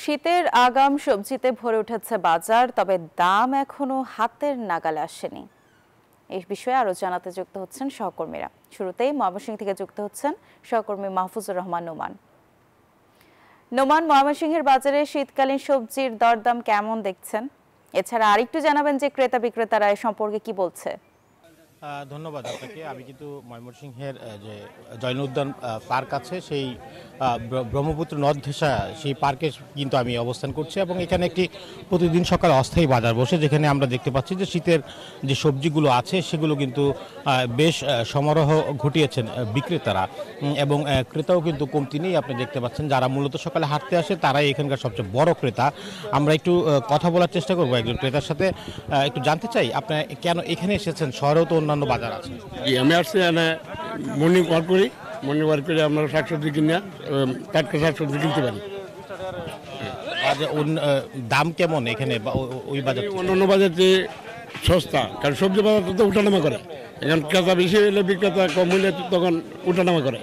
শীতের আগাম সবজিতে ভরে উঠেছে বাজার, তবে দাম এখনো হাতের নাগালে আসেনি। এই বিষয়ে আরো জানাতে যুক্ত হচ্ছেন সহকর্মীরা। শুরুতেই ময়মনসিংহ থেকে যুক্ত হচ্ছেন সহকর্মী মাহফুজুর রহমান নোমান। ময়মনসিংহের বাজারে শীতকালীন সবজির দরদাম কেমন দেখছেন? এছাড়া আরেকটু জানাবেন যে ক্রেতা বিক্রেতারা এ সম্পর্কে কি বলছে। ধন্যবাদ আপনাকে। আমি কিন্তু ময়মনসিংহের যে জয়নুল উদ্যান পার্ক আছে, সেই ব্রহ্মপুত্র নদ ঘেঁষা সেই পার্কে কিন্তু আমি অবস্থান করছি এবং এখানে একটি প্রতিদিন সকালে অস্থায়ী বাজার বসে, যেখানে আমরা দেখতে পাচ্ছি যে শীতের যে সবজিগুলো আছে সেগুলো কিন্তু বেশ সমারোহ ঘটিয়েছেন বিক্রেতারা এবং ক্রেতাও কিন্তু কমতি নেই। আপনি দেখতে পাচ্ছেন যারা মূলত সকালে হাঁটতে আসে তারাই এখানকার সবচেয়ে বড় ক্রেতা। আমরা একটু কথা বলার চেষ্টা করবো একজন ক্রেতার সাথে। একটু জানতে চাই আপনি কেন এখানে এসেছেন, শহরেও তো অন্যান্য বাজার আছে। আমি আসছি মর্নিং ওয়ার্ক করি, মর্নিং ওয়ার্ক করে আমরা শাকসবজি কিনে টাটকা শাকসবজি কিনতে পারি। দাম কেমন এখানে ওই বাজার? অন্যান্য বাজার চেয়ে সস্তা, কারণ সবজি বাজারটা তো উঠানামা করে। এখন ক্রেতা বেশি হলে বিক্রেতা কম হলে তখন উঠানামা করে,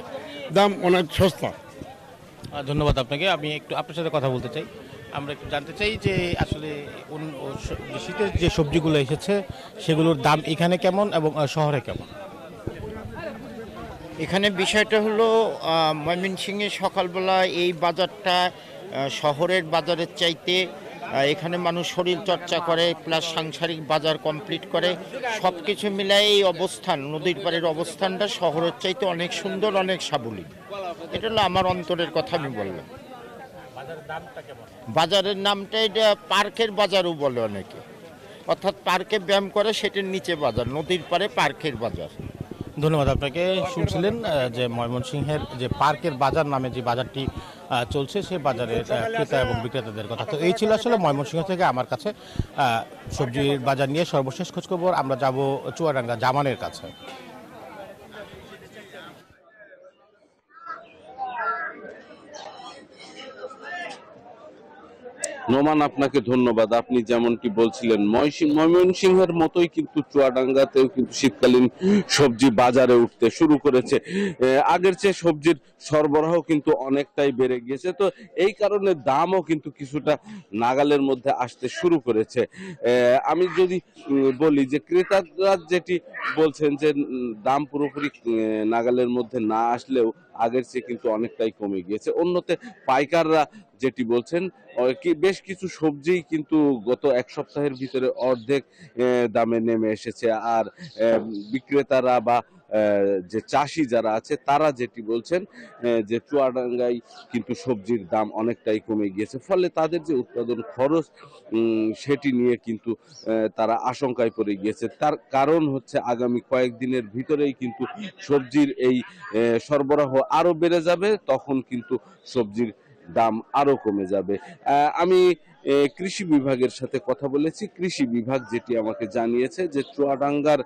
দাম অনেক সস্তা। ধন্যবাদ আপনাকে। আমি একটু আপনার সাথে কথা বলতে চাই। আমরা একটু জানতে চাই যে আসলে শীতের যে সবজিগুলো এসেছে সেগুলোর দাম এখানে কেমন এবং শহরে কেমন? এখানে বিষয়টা হলো ময়মনসিংহে সকালবেলা এই বাজারটা শহরের বাজারের চাইতে এখানে মানুষ শরীর চর্চা করে, প্লাস সাংসারিক বাজার কমপ্লিট করে, সব কিছু মিলাই এই অবস্থান, নদীর পাড়ের অবস্থানটা শহরের চাইতে অনেক সুন্দর, অনেক সাবলীল। এটা হলো আমার অন্তরের কথা আমি বললাম। বাজারের নামটা এটা পার্কের বাজারও বলে অনেকে, অর্থাৎ পার্কে ব্যায়াম করে সেটার নিচে বাজার, নদীর পাড়ে পার্কের বাজার। ধন্যবাদ আপনাকে। শুনছিলেন যে ময়মনসিংহের যে পার্কের বাজার নামে যে বাজারটি চলছে সেই বাজারের ক্রেতা এবং বিক্রেতাদের কথা। তো এই ছিল আসলে ময়মনসিংহ থেকে আমার কাছে সবজির বাজার নিয়ে সর্বশেষ খোঁজখবর। আমরা যাব চুয়াডাঙ্গা জামানের কাছে। নোমান, আপনাকে ধন্যবাদ। আপনি যেমনটি বলছিলেন ময়মনসিংহের মতোই কিন্তু চুয়াডাঙ্গাতেও কিন্তু শীতকালীন সবজি বাজারে উঠতে শুরু করেছে। আগের চেয়ে সবজির সরবরাহ কিন্তু অনেকটাই বেড়ে গিয়েছে, তো এই কারণে দামও কিন্তু কিছুটা নাগালের মধ্যে আসতে শুরু করেছে। আমি যদি বলি যে ক্রেতারা যেটি বলছেন যে দাম পুরোপুরি নাগালের মধ্যে না আসলেও আগের চেয়ে কিন্তু অনেকটাই কমে গিয়েছে। অন্যতে পাইকাররা যেটি বলছেন, বেশ কিছু সবজি কিন্তু গত এক সপ্তাহের ভিতরে অর্ধেক দামে নেমে এসেছে। আর বিক্রেতারা বা যে চাষি যারা আছে তারা যেটি বলছেন যে চুয়াডাঙ্গায় কিন্তু সবজির দাম অনেকটাই কমে গিয়েছে, ফলে তাদের যে উৎপাদন খরচ সেটি নিয়ে কিন্তু তারা আশঙ্কায় পড়ে গিয়েছে। তার কারণ হচ্ছে আগামী কয়েকদিনের ভিতরেই কিন্তু সবজির এই সরবরাহ আরো বেড়ে যাবে, তখন কিন্তু সবজির দাম আরো কমে যাবে। আমি কৃষি বিভাগের সাথে কথা বলেছি। কৃষি বিভাগ যেটি আমাকে জানিয়েছে যে চুয়াডাঙ্গার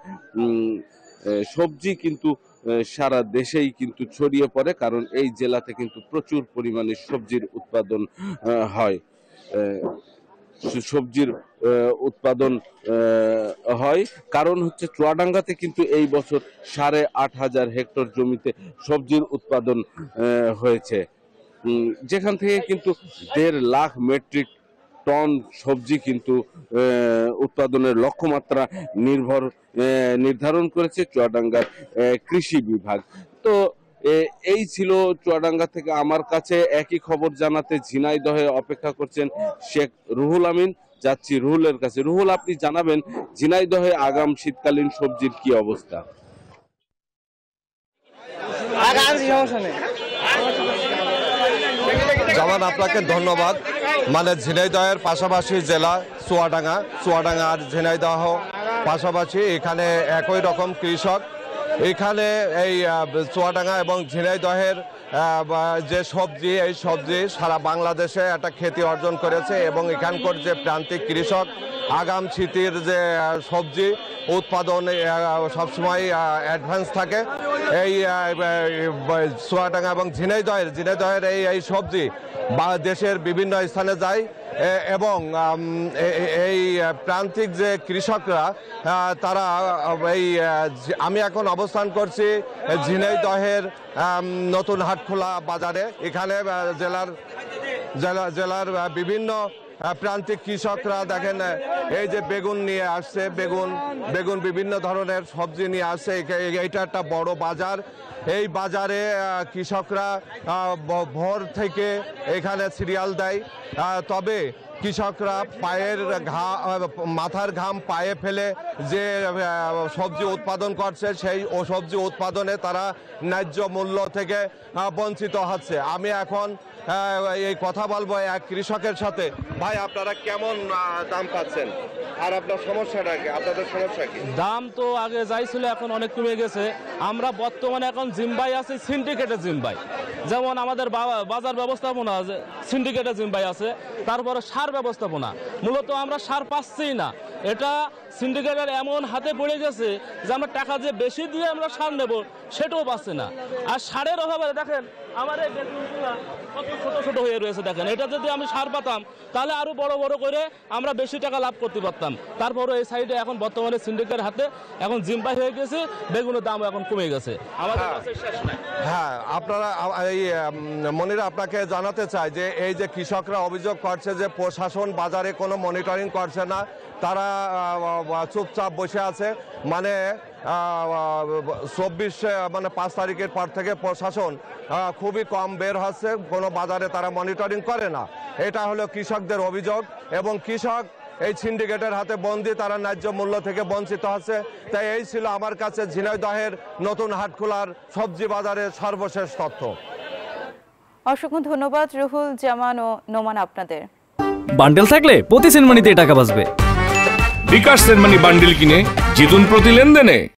সবজি কিন্তু সারা দেশেই কিন্তু ছড়িয়ে পড়ে, কারণ এই জেলাতে কিন্তু প্রচুর পরিমাণে সবজির উৎপাদন হয়। সবজির উৎপাদন হয় কারণ হচ্ছে চুয়াডাঙ্গাতে কিন্তু এই বছর 8,500 হেক্টর জমিতে সবজির উৎপাদন হয়েছে, যেখান থেকে কিন্তু 1.5 লাখ মেট্রিক টন সবজি কিন্তু উৎপাদনের লক্ষ্যমাত্রা নির্ধারণ করেছে চুয়াডাঙ্গার কৃষি বিভাগ। তো এই ছিল চুয়াডাঙ্গা থেকে আমার কাছে। একই খবর জানাতে ঝিনাইদহে অপেক্ষা করছেন শেখ রুহুল আমিন। যাচ্ছি রুহুলের কাছে। রুহুল, আপনি জানাবেন ঝিনাইদহে আগাম শীতকালীন সবজির কি অবস্থা? জামান, আপনাকে ধন্যবাদ। ঝিনাইদহের পাশাপাশি জেলা চুয়াডাঙ্গা, আর ঝিনাইদহ পাশাপাশি, এখানে একই রকম কৃষক। এখানে এই চুয়াডাঙ্গা এবং ঝিনাইদহের যে সবজি, এই সবজি সারা বাংলাদেশে একটা খ্যাতি অর্জন করেছে এবং এখানকার যে প্রান্তিক কৃষক আগাম শীতের যে সবজি উৎপাদন সবসময় অ্যাডভান্স থাকে। এই চুয়াডাঙ্গা এবং ঝিনাইদহের এই সবজি বা দেশের বিভিন্ন স্থানে যায় এবং এই প্রান্তিক যে কৃষকরা তারা আমি এখন অবস্থান করছি ঝিনাইদহের নতুন হাটখোলা বাজারে। এখানে জেলার জেলার বিভিন্ন প্রান্তিক কৃষকরা দেখেন এই যে বেগুন নিয়ে আসছে, বেগুন বিভিন্ন ধরনের সবজি নিয়ে আসছে। এইটা একটা বড় বাজার। এই বাজারে কৃষকরা ভোর থেকে এখানে সিরিয়াল দেয়। তবে কৃষকরা মাথার ঘাম পায়ে ফেলে যে সবজি উৎপাদন করছে, সেই সবজি উৎপাদনে তারা ন্যায্য মূল্য থেকে বঞ্চিত হচ্ছে। আমি এখন এই কথা বলবো এক কৃষকের সাথে। ভাই, আপনারা কেমন দাম পাচ্ছেন আর আপনার সমস্যাটা কি? আপনাদের সমস্যা কি? দাম তো আগে যাই ছিল এখন অনেক কমে গেছে। আমরা বর্তমানে এখন জিম্বাই আছি, সিন্ডিকেটের জিম্বাই। যেমন আমাদের বাজার ব্যবস্থাপনা আছে, সিন্ডিকেটের জিম্বাই আছে। তারপরে সার ব্যবস্থাপনা, মূলত আমরা সার পাচ্ছি না। এটা সিন্ডিকেটের এমন হাতে পড়ে গেছে যে আমরা টাকা যে বেশি দিয়ে আমরা সার নেব সেটাও পাচ্ছি না। আর সারের অভাবে দেখেন আমার এই বেগুনগুলো কত ছোট ছোট হয়ে রয়েছে। দেখেন এটা যদি আমি সার পাতাম তাহলে আরো বড় বড় করে আমরা বেশি টাকা লাভ করতে পারতাম। তারপরে এই সাইডে এখন বর্তমানে সিন্ডিকেটের হাতে এখন জিম্বাই হয়ে গেছে, বেগুনের দাম এখন কমে গেছে। আমাদের কাছে শেষ নাই। হ্যাঁ, আপনারা এই মনিরা আপনাকে জানাতে চাই যে এই যে কৃষকরা অভিযোগ করছে যে প্রশাসন বাজারে কোনো মনিটরিং করছে না, তারা চুপচাপ বসে আছে। মানে 5 তারিখের পর থেকে প্রশাসন খুবই কম বের হচ্ছে, কোনো বাজারে তারা মনিটরিং করে না। এটা হলো কৃষকদের অভিযোগ এবং কৃষক এই সিন্ডিকেটের হাতে বন্দি, তারা ন্যায্য মূল্য থেকে বঞ্চিত হচ্ছে। তাই এই ছিল আমার কাছে ঝিনাইদহের নতুন হাটখোলার সবজি বাজারের সর্বশেষ তথ্য। অসংখ্য ধন্যবাদ রুহুল জামান ও নোমান আপনাদের। বান্ডেল থাকলে প্রতি সেনমানিতে টাকা বাঁচবে। বিকাশ সেনমানি বান্ডেল কিনে জিতুন প্রতি লেনদেনে।